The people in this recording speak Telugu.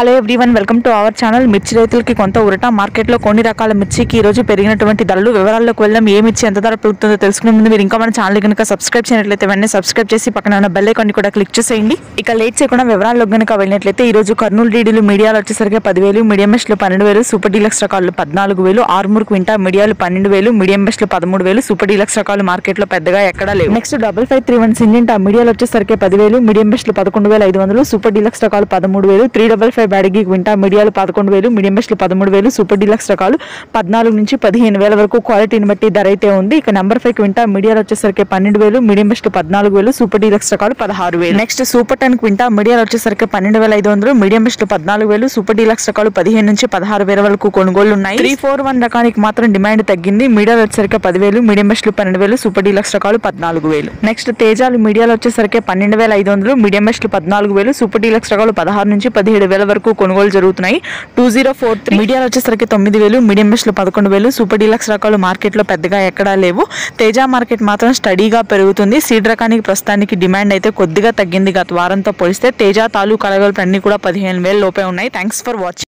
Hello everyone, welcome to our channel. మిర్చి రైతులకి కొంత ఊరట. మార్కెట్లో కొన్ని రకాల మిర్చికి ఈ రోజు పెరిగినటువంటి ధరలు వివరాల్లోకి వెళ్దాం. ఏ మిర్చి ఎంత ధర పెరుగుతుందో తెలుసుకునే ముందు మీరు ఇంకా మన ఛానల్ కనుక సబ్స్క్రైబ్ చేయనట్లయితే వెంటనే సబ్స్క్రైబ్ చేసి పక్కన ఉన్న బెల్ ఐకాన్ కూడా క్లిక్ చేసేయండి. ఇక లేట్ చేయకుండా వివరాల్లోకి కనుక వెళ్ళినట్లయితే ఈ రోజు కర్నూలు డీడీలు మీడియాలో వచ్చేసరికి 10,000, మీడియం బెస్ట్లు 12,000, సూపర్ డీలక్స్ రకాలు 14,000, ఆర్మూర్ క్వింటా మీడియాలు 12,000, మీడియం బెస్ట్లు 13,000, సూపర్ డీలక్స్ రకాలు మార్కెట్లో పెద్దగా ఎక్కడా లేవు. నెక్స్ట్ 5531 సింజెంటా మీడియాలో వచ్చేసరికి 10,000, మీడియం బెస్ట్లు 11,500, సూపర్ డీలక్స్ రకాలు 13,000, 355 బ్యాడగి క్వింటా మీడియాలు 11,000, మీడియం బెస్ట్లు 13,000, సూపర్ డీలక్స్ రకాలు 14 నుంచి 15,000 వరకు క్వాలిటీని బట్టి ధర అయితే ఉంది. ఇక నెంబర్ 5 క్వింటా మీడియాలు వచ్చేసరికి 12,000, మీడియం బెస్ట్లు 14,000, సూపర్ డీలక్స్ రకాలు 16,000. నెక్స్ట్ సూపర్ 10 క్వింటా మీడియాలు వచ్చేసరికి 12,500, మీడియం బెస్ట్లు 14,000, సూపర్ డీలక్స్ రకాలు 15 నుంచి 16,000 వరకు కొనుగోలు ఉన్నాయి. 341 రకానికి మాత్రం డిమాండ్ తగ్గింది. మీడియాలు వచ్చేసరికి 10,000, మీడియం బెస్ట్లు 12,000, సూపర్ డీలక్స్ రకాలు 14,000. నెక్స్ట్ తేజాలు మీడియాలు వచ్చేసరికి 12,500, మీడియం బెస్ట్లు 14,000, సూపర్ డీలక్స్ రకాలు 16 నుంచి 17,000 వరకు కొనుగోలు జరుగుతున్నాయి. 2043 మీడియాలు వచ్చేసరికి 9,000, మీడియం బెస్ట్లు 11,000, సూపర్ డీలక్స్ రకాలు మార్కెట్లో పెద్దగా ఎక్కడా లేవు. తేజ మార్కెట్ మాత్రం స్టడీగా పెరుగుతుంది. సీడ్ రకానికి ప్రస్తుతానికి డిమాండ్ అయితే కొద్దిగా తగ్గింది గత వారంతో పోలిస్తే. తేజ తాలూకా కలగలు అన్ని కూడా 15,000 లోపే ఉన్నాయి. Thanks for watching.